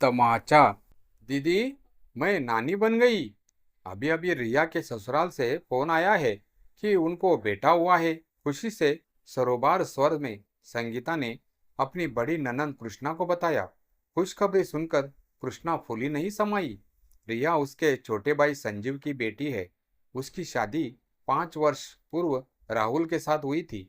तमाचा। दीदी, मैं नानी बन गई। अभी अभी रिया के ससुराल से फोन आया है कि उनको बेटा हुआ है। खुशी से सरोबार स्वर में संगीता ने अपनी बड़ी ननंद कृष्णा को बताया। खुशखबरी सुनकर कृष्णा फूली नहीं समाई। रिया उसके छोटे भाई संजीव की बेटी है। उसकी शादी 5 वर्ष पूर्व राहुल के साथ हुई थी।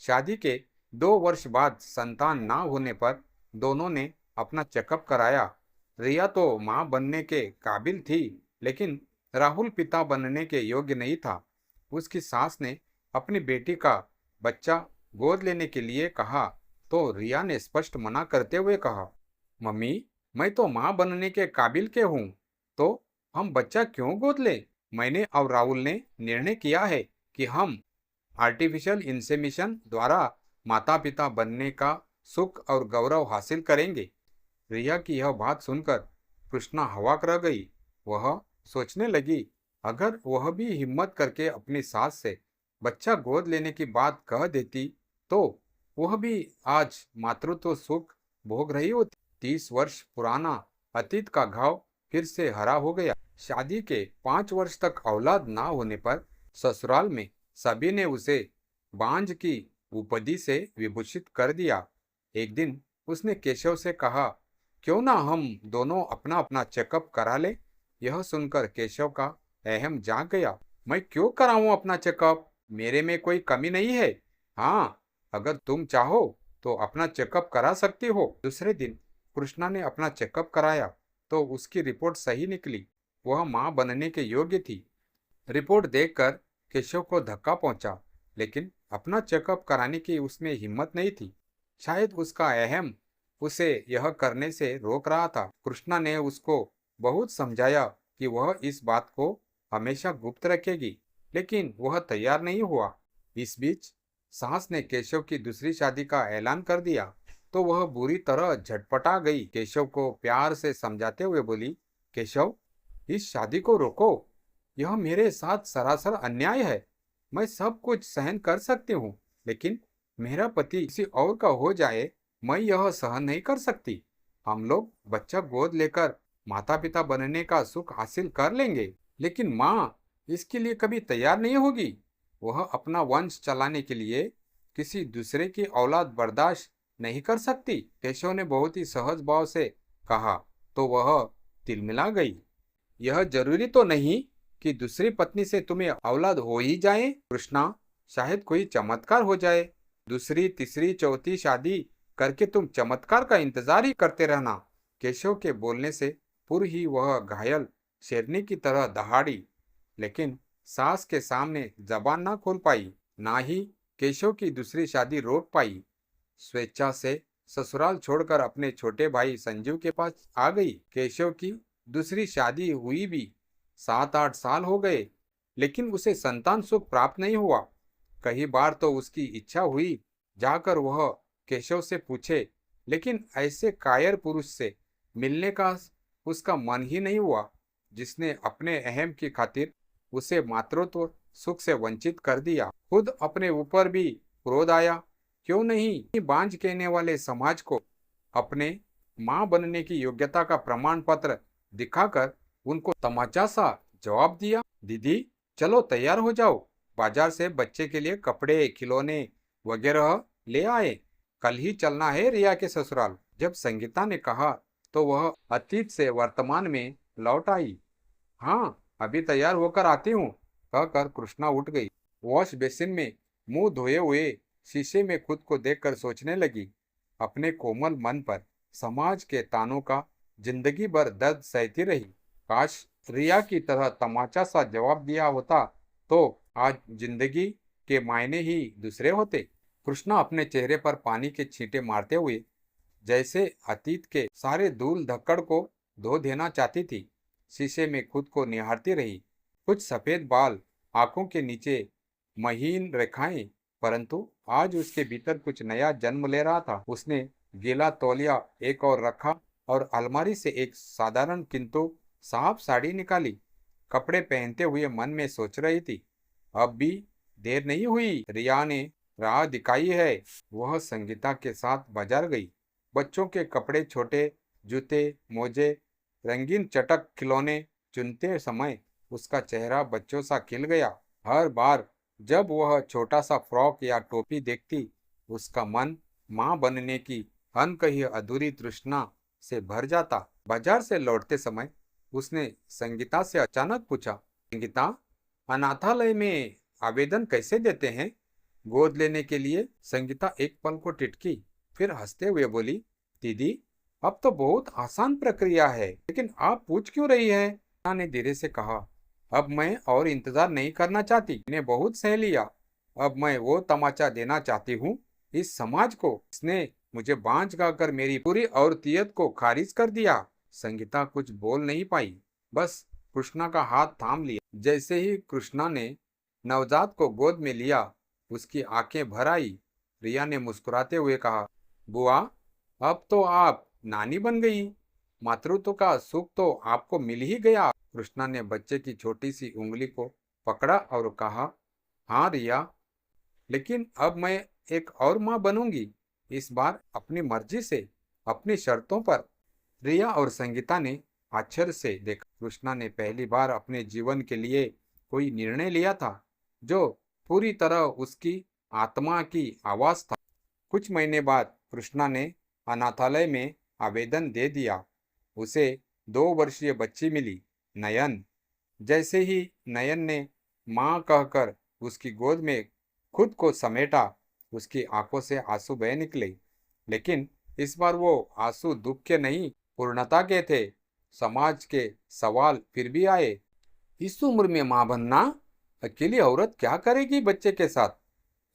शादी के 2 वर्ष बाद संतान ना होने पर दोनों ने अपना चेकअप कराया। रिया तो मां बनने के काबिल थी, लेकिन राहुल पिता बनने के योग्य नहीं था। उसकी सास ने अपनी बेटी का बच्चा गोद लेने के लिए कहा, तो रिया ने स्पष्ट मना करते हुए कहा, मम्मी, मैं तो मां बनने के काबिल के हूँ, तो हम बच्चा क्यों गोद लें? मैंने और राहुल ने निर्णय किया है कि हम आर्टिफिशियल इंसेमिशन द्वारा माता पिता बनने का सुख और गौरव हासिल करेंगे। रिया की यह बात सुनकर कृष्णा हवाक रह गई। वह सोचने लगी, अगर वह भी हिम्मत करके अपनी सास से बच्चा गोद लेने की बात कह देती, तो वह भी आज मातृत्व सुख भोग रही होती। 30 वर्ष पुराना अतीत का घाव फिर से हरा हो गया। शादी के 5 वर्ष तक औलाद ना होने पर ससुराल में सभी ने उसे बांझ की उपाधि से विभूषित कर दिया। एक दिन उसने केशव से कहा, क्यों ना हम दोनों अपना अपना चेकअप करा ले। यह सुनकर केशव का अहम जाग गया। मैं क्यों कराऊं अपना चेकअप? मेरे में कोई कमी नहीं है। हाँ, अगर तुम चाहो तो अपना चेकअप करा सकती हो। दूसरे दिन कृष्णा ने अपना चेकअप कराया तो उसकी रिपोर्ट सही निकली। वह मां बनने के योग्य थी। रिपोर्ट देखकर केशव को धक्का पहुंचा, लेकिन अपना चेकअप कराने की उसमें हिम्मत नहीं थी। शायद उसका अहम उसे यह करने से रोक रहा था। कृष्णा ने उसको बहुत समझाया कि वह इस बात को हमेशा गुप्त रखेगी, लेकिन वह तैयार नहीं हुआ। इस बीच सास ने केशव की दूसरी शादी का ऐलान कर दिया, तो वह बुरी तरह झटपटा गई। केशव को प्यार से समझाते हुए बोली, केशव, इस शादी को रोको। यह मेरे साथ सरासर अन्याय है। मैं सब कुछ सहन कर सकती हूँ, लेकिन मेरा पति किसी और का हो जाए, मैं यह सहन नहीं कर सकती। हम लोग बच्चा गोद लेकर माता पिता बनने का सुख हासिल कर लेंगे, लेकिन माँ इसके लिए कभी तैयार नहीं होगी। वह अपना वंश चलाने के लिए किसी दूसरे की औलाद बर्दाश्त नहीं कर सकती। केशव ने बहुत ही सहज भाव से कहा, तो वह तिलमिला गई। यह जरूरी तो नहीं कि दूसरी पत्नी से तुम्हें औलाद हो ही जाए कृष्णा। शायद कोई चमत्कार हो जाए। दूसरी तीसरी चौथी शादी करके तुम चमत्कार का इंतजार ही करते रहना। केशव के बोलने से पूर्व ही वह घायल शेरनी की तरह दहाड़ी, लेकिन सास के सामने जबान ना खोल पाई, ना ही केशव की दूसरी शादी रोक पाई। स्वेच्छा से ससुराल छोड़कर अपने छोटे भाई संजीव के पास आ गई। केशव की दूसरी शादी हुई भी 7-8 साल हो गए, लेकिन उसे संतान सुख प्राप्त नहीं हुआ। कई बार तो उसकी इच्छा हुई जाकर वह केशव से पूछे, लेकिन ऐसे कायर पुरुष से मिलने का उसका मन ही नहीं हुआ, जिसने अपने अहम की खातिर उसे मातृत्व सुख से वंचित कर दिया। खुद अपने ऊपर भी क्रोध आया। क्यों नहीं बांझ कहने वाले समाज को अपने मां बनने की योग्यता का प्रमाण पत्र दिखाकर उनको तमाचा सा जवाब दिया। दीदी, चलो तैयार हो जाओ, बाजार से बच्चे के लिए कपड़े खिलौने वगैरह ले आए। कल ही चलना है रिया के ससुराल। जब संगीता ने कहा, तो वह अतीत से वर्तमान में लौट आई। हाँ, अभी तैयार होकर आती हूँ, कहकर कृष्णा उठ गई। वॉश बेसिन में मुंह धोए हुए शीशे में खुद को देखकर सोचने लगी। अपने कोमल मन पर समाज के तानों का जिंदगी भर दर्द सहती रही। काश रिया की तरह तमाचा सा जवाब दिया होता, तो आज जिंदगी के मायने ही दूसरे होते। कृष्णा अपने चेहरे पर पानी के छींटे मारते हुए जैसे अतीत के सारे धूल धक्कड़ को धो देना चाहती थी, शीशे में खुद को निहारती रही। कुछ सफेद बाल, आंखों के नीचे महीन रेखाएं, परंतु आज उसके भीतर कुछ नया जन्म ले रहा था। उसने गीला तौलिया एक और रखा और अलमारी से एक साधारण किंतु साफ साड़ी निकाली। कपड़े पहनते हुए मन में सोच रही थी, अब भी देर नहीं हुई, रिया ने राह दिखाई है। वह संगीता के साथ बाजार गई। बच्चों के कपड़े छोटे जूते, मोजे, रंगीन चटक खिलौने चुनते समय उसका चेहरा बच्चों सा खिल गया। हर बार जब वह छोटा सा फ्रॉक या टोपी देखती, उसका मन माँ बनने की अनकही अधूरी तृष्णा से भर जाता। बाजार से लौटते समय उसने संगीता से अचानक पूछा, संगीता, अनाथालय में आवेदन कैसे देते हैं? गोद लेने के लिए संगीता एक पल को टिटकी, फिर हंसते हुए बोली, दीदी, अब तो बहुत आसान प्रक्रिया है, लेकिन आप पूछ क्यों रही है? मीना ने धीरे से कहा, अब मैं और इंतजार नहीं करना चाहती, मैंने बहुत सह लिया। अब मैं वो तमाचा देना चाहती हूँ इस समाज को, इसने मुझे बांझ गाकर मेरी पूरी औरतियत को खारिज कर दिया। संगीता कुछ बोल नहीं पाई, बस कृष्णा का हाथ थाम लिया। जैसे ही कृष्णा ने नवजात को गोद में लिया, उसकी आंखें भर आई। रिया ने मुस्कुराते हुए कहा, बुआ, अब तो आप नानी बन गई, मातृत्व का सुख तो आपको मिल ही गया। कृष्णा ने बच्चे की छोटी सी उंगली को पकड़ा और कहा, हाँ रिया, लेकिन अब मैं एक और माँ बनूंगी, इस बार अपनी मर्जी से, अपनी शर्तों पर। रिया और संगीता ने आश्चर्य से देखा। कृष्णा ने पहली बार अपने जीवन के लिए कोई निर्णय लिया था जो पूरी तरह उसकी आत्मा की आवाज था। कुछ महीने बाद कृष्णा ने अनाथालय में आवेदन दे दिया। उसे 2 वर्षीय बच्ची मिली, नयन। जैसे ही नयन ने माँ कहकर उसकी गोद में खुद को समेटा, उसकी आंखों से आंसू बह निकले। लेकिन इस बार वो आंसू दुख के नहीं, पूर्णता के थे। समाज के सवाल फिर भी आए, इस उम्र में मां बनना, अकेली औरत क्या करेगी बच्चे के साथ?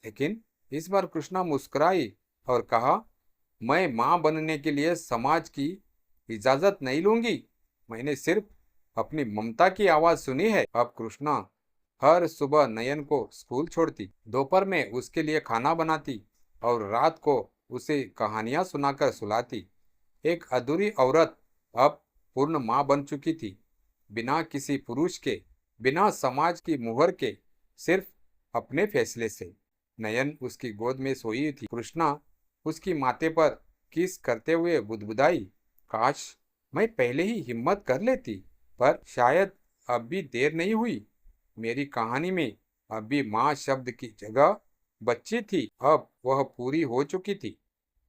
लेकिन इस बार कृष्णा मुस्कुराई और कहा, मैं मां बनने के लिए समाज की इजाजत नहीं लूंगी, मैंने सिर्फ अपनी ममता की आवाज सुनी है। अब कृष्णा हर सुबह नयन को स्कूल छोड़ती, दोपहर में उसके लिए खाना बनाती और रात को उसे कहानियां सुनाकर सुलाती। एक अधूरी औरत अब पूर्ण मां बन चुकी थी, बिना किसी पुरुष के, बिना समाज की मुहर के, सिर्फ अपने फैसले से। नयन उसकी गोद में सोई थी। कृष्णा उसकी माथे पर किस करते हुए बुदबुदाई, काश मैं पहले ही हिम्मत कर लेती, पर शायद अब भी देर नहीं हुई। मेरी कहानी में अब भी माँ शब्द की जगह बच्ची थी, अब वह पूरी हो चुकी थी।